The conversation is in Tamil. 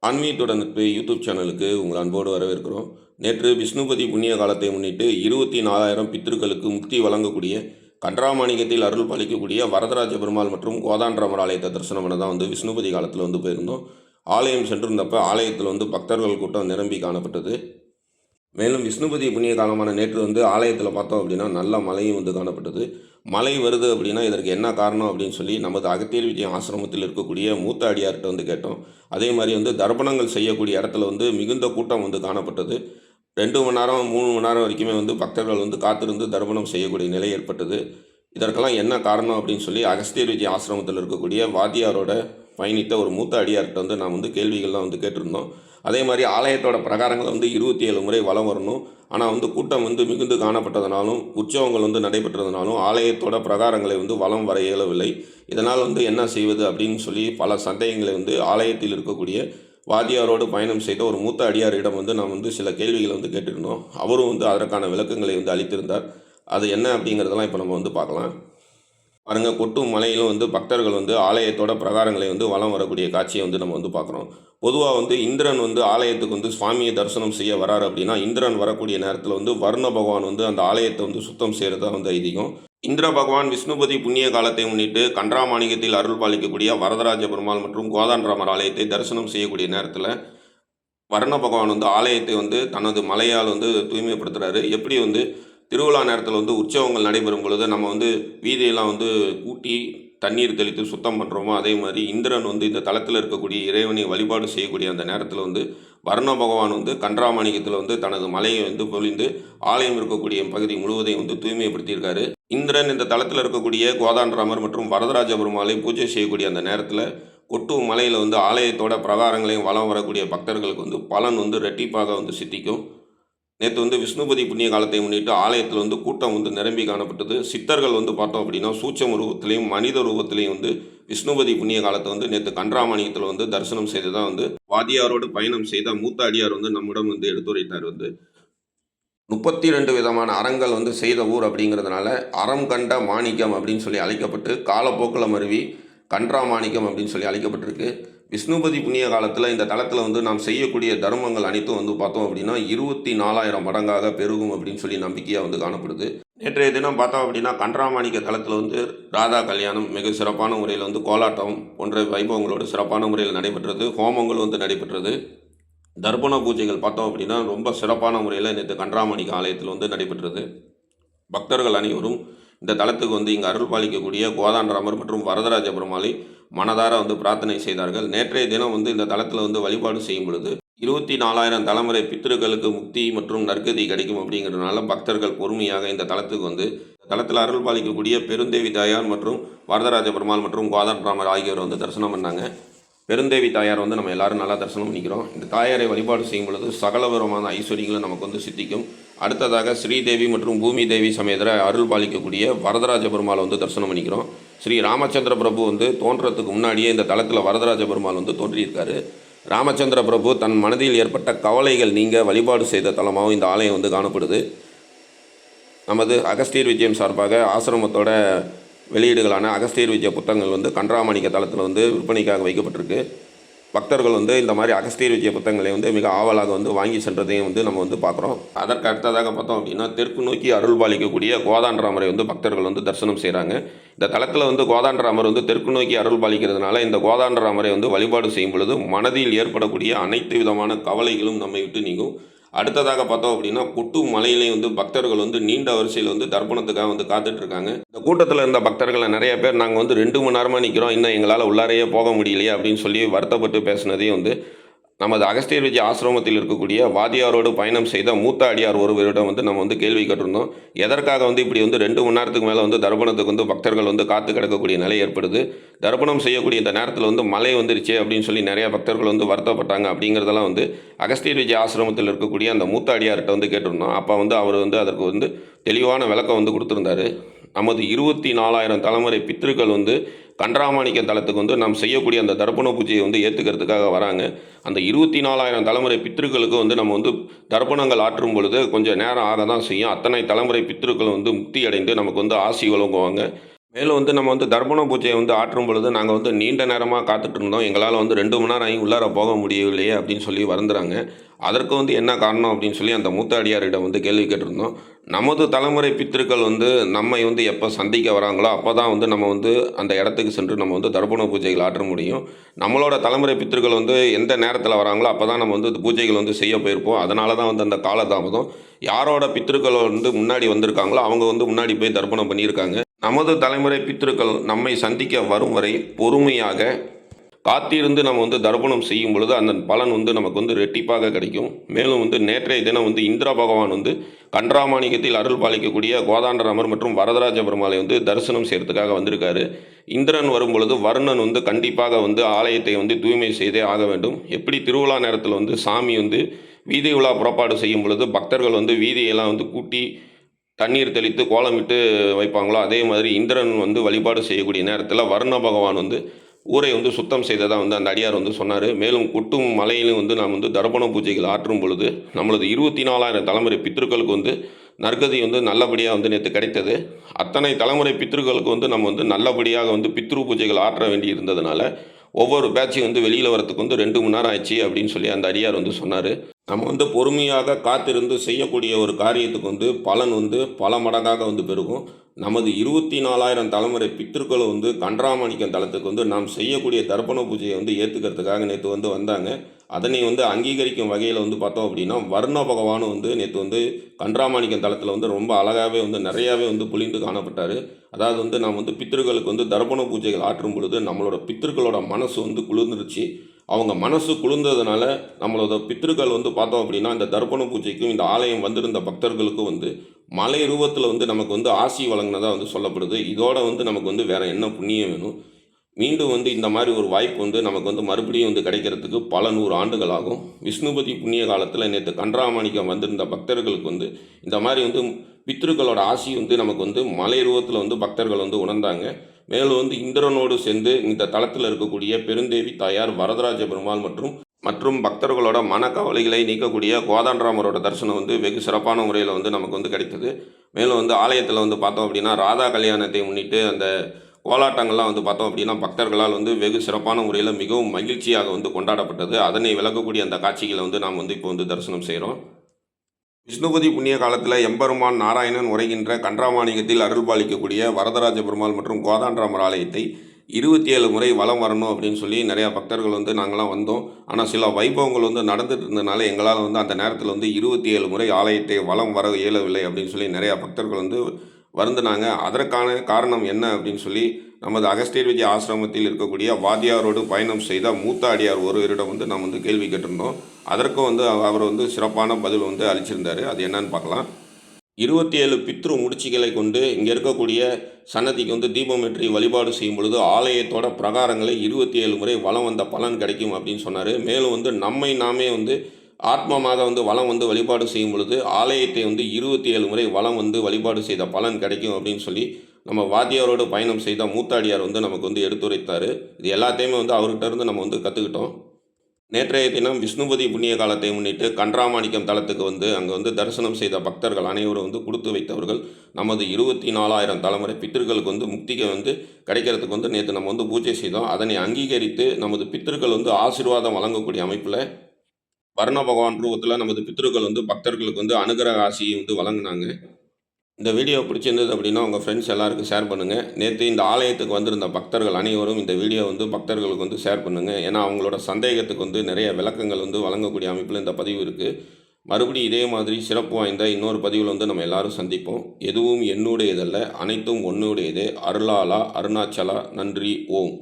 ஆன்மீகத்துடன் நட்பு யூடியூப் சேனலுக்கு உங்கள் அன்போடு வரவேற்கிறோம். நேற்று விஷ்ணுபதி புண்ணிய காலத்தை முன்னிட்டு 24,000 பித்ருக்களுக்கு முக்தி வழங்கக்கூடிய கன்றாமாணிக்கத்தில் அருள் பாலிக்கக்கூடிய வரதராஜ பெருமாள் மற்றும் கோதாண்டராமர் ஆலயத்தை தரிசனம் பண்ண தான் விஷ்ணுபதி காலத்தில் போயிருந்தோம். ஆலயம் சென்றிருந்தப்ப ஆலயத்தில் பக்தர்கள் கூட்டம் நிரம்பி காணப்பட்டது. மேலும் விஷ்ணுபதி புண்ணிய காலமான நேற்று ஆலயத்தில் பார்த்தோம் அப்படின்னா நல்ல மழையும் காணப்பட்டது. மழை வருது அப்படின்னா இதற்கு என்ன காரணம் அப்படின்னு சொல்லி நமது அகத்தியர் விஜயம் ஆசிரமத்தில் இருக்கக்கூடிய மூத்த அடியார்கிட்ட கேட்டோம். அதே மாதிரி தர்ப்பணங்கள் செய்யக்கூடிய இடத்துல மிகுந்த கூட்டம் காணப்பட்டது. 2 மணி நேரம் 3 மணி நேரம் வரைக்குமே பக்தர்கள் காத்திருந்து தர்ப்பணம் செய்யக்கூடிய நிலை ஏற்பட்டது. இதற்கெல்லாம் என்ன காரணம் அப்படின்னு சொல்லி அகஸ்தியர் விஜய ஆசிரமத்தில் இருக்கக்கூடிய வாத்தியாரோட பயணித்த ஒரு மூத்த அடியார்கிட்ட நாம் கேள்விகள்லாம் கேட்டிருந்தோம். அதே மாதிரி ஆலயத்தோட பிரகாரங்களை 27 முறை வலம் வரணும். ஆனால் கூட்டம் மிகுந்து காணப்பட்டதுனாலும் உற்சவங்கள் நடைபெற்றதுனாலும் ஆலயத்தோட பிரகாரங்களை வலம் வர இயலவில்லை. இதனால் என்ன செய்வது அப்படின்னு சொல்லி பல சந்தேகங்களை ஆலயத்தில் இருக்கக்கூடிய வாத்தியாரோடு பயணம் செய்த ஒரு மூத்த அடியாரிடம் நாம் சில கேள்விகளை கேட்டிருந்தோம். அவரும் அதற்கான விளக்கங்களை அளித்திருந்தார். அது என்ன அப்படிங்கிறதெல்லாம் இப்போ நம்ம பார்க்கலாம். பாருங்கள், கொட்டும் மலையிலும் பக்தர்கள் ஆலயத்தோட பிரகாரங்களை வலம் வரக்கூடிய காட்சியை நம்ம பார்க்குறோம். பொதுவாக இந்திரன் ஆலயத்துக்கு சுவாமியை தரிசனம் செய்ய வராரு அப்படின்னா இந்திரன் வரக்கூடிய நேரத்தில் வர்ண பகவான் அந்த ஆலயத்தை சுத்தம் செய்கிறதா ஐதீகம். இந்திர பகவான் விஷ்ணுபதி புண்ணிய காலத்தை முன்னிட்டு கன்றாமாணிக்கத்தில் அருள் பாலிக்கக்கூடிய வரதராஜ பெருமாள் மற்றும் கோதாண்டராமர் ஆலயத்தை தரிசனம் செய்யக்கூடிய நேரத்தில் வர்ண பகவான் ஆலயத்தை தனது மலையால் தூய்மைப்படுத்துகிறாரு. எப்படி திருவிழா நேரத்தில் உற்சவங்கள் நடைபெறும் பொழுது நம்ம வீதியெல்லாம் கூட்டி தண்ணீர் தெளித்து சுத்தம் பண்ணுறோமோ அதே மாதிரி இந்திரன் இந்த தளத்தில் இருக்கக்கூடிய இறைவனை வழிபாடு செய்யக்கூடிய அந்த நேரத்தில் வர்ண பகவான் கன்றாமாணிக்கத்தில் தனது மலையை பொழிந்து ஆலயம் இருக்கக்கூடிய பகுதி முழுவதையும் தூய்மைப்படுத்தியிருக்காரு. இந்திரன் இந்த தளத்தில் இருக்கக்கூடிய கோதாண்டராமர் மற்றும் வரதராஜ பெருமாளை பூஜை செய்யக்கூடிய அந்த நேரத்தில் கொட்டு மலையில் ஆலயத்தோட பிரகாரங்களையும் வலம் வரக்கூடிய பக்தர்களுக்கு பலன் ரெட்டிப்பாக சித்திக்கும். நேற்று விஷ்ணுபதி புண்ணிய காலத்தை முன்னிட்டு ஆலயத்தில் கூட்டம் நிரம்பி காணப்பட்டது. சித்தர்கள் பார்த்தோம் அப்படின்னா சூட்சம ரூபத்திலையும் மனித ரூபத்திலையும் விஷ்ணுபதி புண்ணிய காலத்தை நேற்று கன்றாமாணிக்கத்தில் தரிசனம் செய்து தான் வாதியாரோடு பயணம் செய்த மூத்த அடியார் நம்மிடம் எடுத்துரைத்தார். 32 விதமான அறங்கள் செய்த ஊர் அப்படிங்கிறதுனால அறம் கண்ட மாணிக்கம் அப்படின்னு சொல்லி அழைக்கப்பட்டு காலப்போக்கில் மருவி கன்றாமாணிக்கம் அப்படின்னு சொல்லி அழைக்கப்பட்டிருக்கு. விஷ்ணுபதி புண்ணிய காலத்தில் இந்த தளத்தில் நாம் செய்யக்கூடிய தர்மங்கள் அனைத்தும் பார்த்தோம் அப்படின்னா 24,000 மடங்காக பெருகும் அப்படின்னு சொல்லி நம்பிக்கையாக காணப்படுது. நேற்றைய தினம் பார்த்தோம் அப்படின்னா கன்றாமாணிக்க தளத்தில் ராதா கல்யாணம் மிக சிறப்பான முறையில் கோலாட்டம் போன்ற வைபவங்களோடு சிறப்பான முறையில் நடைபெற்றது. ஹோமங்கள் நடைபெற்றது. தர்ப்பண பூஜைகள் பார்த்தோம் அப்படின்னா ரொம்ப சிறப்பான முறையில் நேற்று கன்றாமாணிக்க ஆலயத்தில் நடைபெற்றது. பக்தர்கள் அனைவரும் இந்த தளத்துக்கு இங்கே அருள் பாலிக்கக்கூடிய கோதாண்டராமர் மற்றும் வரதராஜ பெருமாளை மனதார பிரார்த்தனை செய்தார்கள். நேற்றைய தினம் இந்த தளத்தில் வழிபாடு செய்யும் பொழுது 24,000 தலைமுறை பித்திருக்களுக்கு முக்தி மற்றும் நற்கதி கிடைக்கும் அப்படிங்கிறதுனால பக்தர்கள் பொறுமையாக இந்த தளத்துக்கு தளத்தில் அருள் பாலிக்கக்கூடிய பெருந்தேவி தாயார் மற்றும் வரதராஜ பெருமாள் மற்றும் கோதாண்டராமர் ஆகியோர் தரிசனம் பண்ணாங்க. பெருந்தேவி தாயார் நம்ம எல்லாரும் நல்லா தரிசனம் பண்ணிக்கிறோம். இந்த தாயாரை வழிபாடு செய்யும் பொழுது சகலவிதமான ஐஸ்வர்யங்களும் நமக்கு சித்திக்கும். அடுத்ததாக ஸ்ரீதேவி மற்றும் பூமி தேவி சமேதர அருள் பாலிக்கக்கூடிய வரதராஜ பெருமாளை தரிசனம் பண்ணிக்கிறோம். ஸ்ரீ ராமச்சந்திர பிரபு தோன்றதுக்கு முன்னாடியே இந்த தளத்தில் வரதராஜ பெருமாள் தோன்றியிருக்காரு. ராமச்சந்திர பிரபு தன் மனதில் ஏற்பட்ட கவலைகள் நீங்க வழிபாடு செய்த தலமாகவும் இந்த ஆலயம் காணப்படுது. நமது அகஸ்தியர் விஜயம் சார்பாக ஆசிரமத்தோட வெளியீடுகளான அகஸ்தியர் விஜய புத்தகங்கள் கன்றாமாணிக்க தளத்தில் விற்பனைக்காக வைக்கப்பட்டிருக்கு. பக்தர்கள் இந்த மாதிரி அகஸ்தியர் விஜய புத்தகங்களை மிக ஆவலாக வாங்கி சென்றதையும் நம்ம பார்க்குறோம். அதற்கு அடுத்ததாக பார்த்தோம் அப்படின்னா தெற்கு நோக்கி அருள் பாலிக்கக்கூடிய கோதாண்டராமரை பக்தர்கள் தரிசனம் செய்கிறாங்க. இந்த தளத்தில் கோதாண்டராமர் தெற்கு நோக்கி அருள் பாலிக்கிறதுனால இந்த கோதாண்டராமரை வழிபாடு செய்யும் பொழுது மனதில் ஏற்படக்கூடிய அனைத்து விதமான கவலைகளும் நம்மை விட்டு நீங்கும். அடுத்ததாக பார்த்தோம் அப்படின்னா கொட்டு மலையிலையும் பக்தர்கள் நீண்ட வரிசையில் தர்ப்பணத்துக்காக காத்துட்ருக்காங்க. இந்த கூட்டத்தில் இருந்த பக்தர்களை நிறைய பேர் நாங்கள் 2 மணி நேரமாக நிற்கிறோம், இன்னும் எங்களால் உள்ளாரையே போக முடியலையே அப்படின்னு சொல்லி வருத்தப்பட்டு பேசினதையும் நமது அகஸ்தியர் விஜய ஆசிரமத்தில் இருக்கக்கூடிய வாதியாரோடு பயணம் செய்த மூத்த அடியார் ஒருவரிடம் நம்ம கேள்வி கேட்டிருந்தோம். எதற்காக இப்படி 2 மணி நேரத்துக்கு மேலே தர்ப்பணத்துக்கு பக்தர்கள் காத்து கிடக்கக்கூடிய நிலை ஏற்படுது. தர்ப்பணம் செய்யக்கூடிய இந்த நேரத்தில் மழை வந்துருச்சு அப்படின்னு சொல்லி நிறைய பக்தர்கள் வருத்தப்பட்டாங்க அப்படிங்கிறதெல்லாம் அகஸ்தியர் விஜய ஆசிரமத்தில் இருக்கக்கூடிய அந்த மூத்த அடியார்கிட்ட கேட்டிருந்தோம். அப்போ அவர் அதற்கு தெளிவான விளக்கம் கொடுத்துருந்தாரு. நமது 24,000 தலைமுறை பித்திருக்கள் கன்றாமாணிக்க தளத்துக்கு நாம் செய்யக்கூடிய அந்த தர்ப்பண பூஜையை ஏற்றுக்கிறதுக்காக வராங்க. அந்த 24,000 தலைமுறை பித்திருக்களுக்கு நம்ம தர்ப்பணங்கள் ஆற்றும் பொழுது கொஞ்சம் நேரம் ஆக தான் செய்யும். அத்தனை தலைமுறை பித்திருக்கள் முக்தி அடைந்து நமக்கு ஆசி வழங்குவாங்க. மேலும் வந்து நம்ம வந்து தர்ப்பண பூஜையை வந்து ஆற்றும் பொழுது நாங்கள் வந்து நீண்ட நேரமாக காத்துட்டு இருந்தோம். எங்களால் வந்து 2 மணி நேரம் ஆகி உள்ளார போக முடியவில்லையே அப்படின்னு சொல்லி வருந்துறாங்க. அதற்கு வந்து என்ன காரணம் அப்படின்னு சொல்லி அந்த மூத்த அடியாரிடம் வந்து கேள்வி கேட்டிருந்தோம். நமது தலைமுறை பித்திருக்கள் வந்து நம்மை வந்து எப்போ சந்திக்க வராங்களோ அப்போ தான் வந்து நம்ம வந்து அந்த இடத்துக்கு சென்று நம்ம வந்து தர்ப்பண பூஜைகள் ஆற்ற முடியும். நம்மளோட தலைமுறை பித்திருக்கள் வந்து எந்த நேரத்தில் வராங்களோ அப்போ தான் நம்ம வந்து பூஜைகள் வந்து செய்ய போயிருப்போம். அதனால தான் வந்து அந்த காலதாமதம். யாரோட பித்திருக்கள் வந்து முன்னாடி வந்திருக்காங்களோ அவங்க வந்து முன்னாடி போய் தர்ப்பணம் பண்ணியிருக்காங்க. நமது தலைமுறை பித்திருக்கள் நம்மை சந்திக்க வரும் வரை பொறுமையாக காத்திருந்து நம்ம வந்து தர்ப்பணம் செய்யும் பொழுது அந்த பலன் வந்து நமக்கு வந்து ரெட்டிப்பாக கிடைக்கும். மேலும் வந்து நேற்றைய தினம் வந்து இந்திர பகவான் வந்து கன்றாமாணிக்கத்தில் அருள் பாலிக்கக்கூடிய கோதாண்டராமர் மற்றும் வரதராஜ பெருமாளை வந்து தரிசனம் செய்யறதுக்காக வந்திருக்காரு. இந்திரன் வரும் பொழுது வருணன் வந்து கண்டிப்பாக வந்து ஆலயத்தை வந்து தூய்மை செய்தே ஆக வேண்டும். எப்படி திருவிழா நேரத்தில் வந்து சாமி வந்து வீதி உலா புறப்பாடு செய்யும் பொழுது பக்தர்கள் வந்து வீதியெல்லாம் வந்து கூட்டி தண்ணீர் தெளித்து கோலமிட்டு வைப்பாங்களோ, அதே மாதிரி இந்திரன் வந்து வழிபாடு செய்யக்கூடிய நேரத்தில் வருண பகவான் வந்து ஊரை வந்து சுத்தம் செய்ததா வந்து அந்த அடியார் வந்து சொன்னார். மேலும் கொட்டும் மலையிலும் வந்து நாம் வந்து தர்ப்பண பூஜைகள் ஆற்றும் பொழுது நம்மளது 24,000 தலைமுறை பித்ருக்களுக்கு வந்து நற்கதி வந்து நல்லபடியாக வந்து நேற்று கிடைத்தது. அத்தனை தலைமுறை பித்ருக்களுக்கு வந்து நம்ம வந்து நல்லபடியாக வந்து பித்ரு பூஜைகள் ஆற்ற வேண்டி இருந்ததுனால ஒவ்வொரு பேட்சும் வந்து வெளியில் வரத்துக்கு வந்து 2 மணி நேரம் ஆயிடுச்சு அப்படின்னு சொல்லி அந்த அடியார் வந்து சொன்னார். நம்ம வந்து பொறுமையாக காத்திருந்து செய்யக்கூடிய ஒரு காரியத்துக்கு வந்து பலன் வந்து பல மடங்காக வந்து பெருகும். நமது 24,000 தலைமுறை பித்திருக்கள் வந்து கன்றாமாணிக்கம் தலத்துக்கு வந்து நாம் செய்யக்கூடிய தர்ப்பண பூஜையை வந்து ஏற்றுக்கிறதுக்காக நேற்று வந்து வந்தாங்க. அதனை வந்து அங்கீகரிக்கும் வகையில் வந்து பார்த்தோம் அப்படின்னா வர்ண பகவானும் வந்து நேற்று வந்து கன்றாமாணிக்கம் தலத்தில் வந்து ரொம்ப அழகாகவே வந்து நிறையாவே வந்து பொழிந்து காணப்பட்டார். அதாவது வந்து நாம் வந்து பித்திருக்களுக்கு வந்து தர்ப்பண பூஜைகள் ஆற்றும் பொழுது நம்மளோட பித்திருக்களோட மனசு வந்து குளிர்ந்துருச்சு. அவங்க மனசு குளிர்ந்ததுனால நம்மளோட பித்திருக்கள் வந்து பார்த்தோம் அப்படின்னா இந்த தர்ப்பண பூஜைக்கும் இந்த ஆலயம் வந்திருந்த பக்தர்களுக்கும் வந்து மலை ரூபத்தில் வந்து நமக்கு வந்து ஆசி வழங்கினதாக வந்து சொல்லப்படுது. இதோட வந்து நமக்கு வந்து வேறு என்ன புண்ணியம் வேணும்? மீண்டும் வந்து இந்த மாதிரி ஒரு வாய்ப்பு வந்து நமக்கு வந்து மறுபடியும் வந்து கிடைக்கிறதுக்கு பல 100 ஆண்டுகள் ஆகும். விஷ்ணுபதி புண்ணிய காலத்தில் நேற்று கன்றாமாணிக்கம் வந்திருந்த பக்தர்களுக்கு வந்து இந்த மாதிரி வந்து பித்ருக்களோட ஆசி வந்து நமக்கு வந்து மலை ரூபத்தில் வந்து பக்தர்கள் வந்து உணர்ந்தாங்க. மேலும் வந்து இந்திரனோடு சேர்ந்து இந்த தளத்தில் இருக்கக்கூடிய பெருந்தேவி தாயார் வரதராஜ பெருமாள் மற்றும் மற்றும் பக்தர்களோட மனக்கவலைகளை நீக்கக்கூடிய கோதாண்டராமரோட தரிசனம் வந்து வெகு சிறப்பான முறையில் வந்து நமக்கு வந்து கிடைத்தது. மேலும் வந்து ஆலயத்தில் வந்து பார்த்தோம் அப்படின்னா ராதா கல்யாணத்தை முன்னிட்டு அந்த கோலாட்டங்கள்லாம் வந்து பார்த்தோம் அப்படின்னா பக்தர்களால் வந்து வெகு சிறப்பான முறையில் மிகவும் மகிழ்ச்சியாக வந்து கொண்டாடப்பட்டது. அதனை விளக்கக்கூடிய அந்த காட்சிகளை வந்து நாம் வந்து இப்போ வந்து தரிசனம் செய்கிறோம். விஷ்ணுபதி புண்ணிய காலத்தில் எம்பெருமான் நாராயணன் உரைகின்ற கன்றாமாணிக்கத்தில் அருள் பாலிக்கக்கூடிய வரதராஜ பெருமாள் மற்றும் கோதாண்டராமர் ஆலயத்தை 27 முறை வலம் வரணும் அப்படின்னு சொல்லி நிறையா பக்தர்கள் வந்து நாங்களாம் வந்தோம். ஆனால் சில வைபவங்கள் வந்து நடந்துட்டு இருந்ததுனால எங்களால் வந்து அந்த நேரத்தில் வந்து 27 முறை ஆலயத்தை வலம் வர இயலவில்லை அப்படின்னு சொல்லி நிறையா பக்தர்கள் வந்து வருந்தினாங்க. அதற்கான காரணம் என்ன அப்படின்னு சொல்லி நமது அகஸ்தியர் விஜய் ஆசிரமத்தில் இருக்கக்கூடிய வாத்தியாரோடு பயணம் செய்த மூத்த அடியார் ஒருவரிடம் வந்து நாம் வந்து கேள்வி கேட்டிருந்தோம். அதற்கும் வந்து அவர் வந்து சிறப்பான பதில் வந்து அளிச்சிருந்தார். அது என்னன்னு பார்க்கலாம். 27 பித்ரு முடிச்சுகளை கொண்டு இங்கே இருக்கக்கூடிய சன்னதிக்கு வந்து தீபம் ஏற்றி வழிபாடு செய்யும் பொழுது ஆலயத்தோட பிரகாரங்களை 27 முறை வலம் வந்த பலன் கிடைக்கும் அப்படின்னு சொன்னார். மேலும் வந்து நம்மை நாமே வந்து ஆத்மமாக வந்து வலம் வந்து வழிபாடு செய்யும் பொழுது ஆலயத்தை வந்து 27 முறை வலம் வந்து வழிபாடு செய்த பலன் கிடைக்கும் அப்படின்னு சொல்லி நம்ம வாத்தியாரோடு பயணம் செய்த மூத்தாடியார் வந்து நமக்கு வந்து எடுத்துரைத்தார். இது எல்லாத்தையுமே வந்து அவர்கிட்ட இருந்து நம்ம வந்து கற்றுக்கிட்டோம். நேற்றைய தினம் விஷ்ணுபதி புண்ணிய காலத்தை முன்னிட்டு கன்றாமாணிக்கம் தலத்துக்கு வந்து அங்கே வந்து தரிசனம் செய்த பக்தர்கள் அனைவரும் வந்து கொடுத்து வைத்தவர்கள் நமது 24,000 தலைமுறை பித்திருக்களுக்கு வந்து முக்திக்கு வந்து கிடைக்கிறதுக்கு வந்து நேற்று நம்ம வந்து பூஜை செய்தோம். அதனை அங்கீகரித்து நமது பித்திருக்கள் வந்து ஆசீர்வாதம் வழங்கக்கூடிய அமைப்பில் வர்ண பகவான் ரூபத்தில் நமது பித்திருக்கள் வந்து பக்தர்களுக்கு வந்து அனுகிரக ஆசியை வந்து வழங்கினாங்க. இந்த வீடியோ பிடிச்சிருந்தது அப்படின்னா உங்கள் ஃப்ரெண்ட்ஸ் எல்லாருக்கும் ஷேர் பண்ணுங்கள். நேற்று இந்த ஆலயத்துக்கு வந்திருந்த பக்தர்கள் அனைவரும் இந்த வீடியோ வந்து பக்தர்களுக்கு வந்து ஷேர் பண்ணுங்கள். ஏன்னா அவங்களோட சந்தேகத்துக்கு வந்து நிறைய விளக்கங்கள் வந்து வழங்கக்கூடிய அமைப்பில் இந்த பதிவு இருக்குது. மறுபடியும் இதே மாதிரி சிறப்பு வாய்ந்த இன்னொரு பதிவில் வந்து நம்ம எல்லாரும் சந்திப்போம். எதுவும் என்னுடையதல்ல, அனைத்தும் உன்னுடையதே. அருளாளா அருணாச்சலா. நன்றி. ஓம்.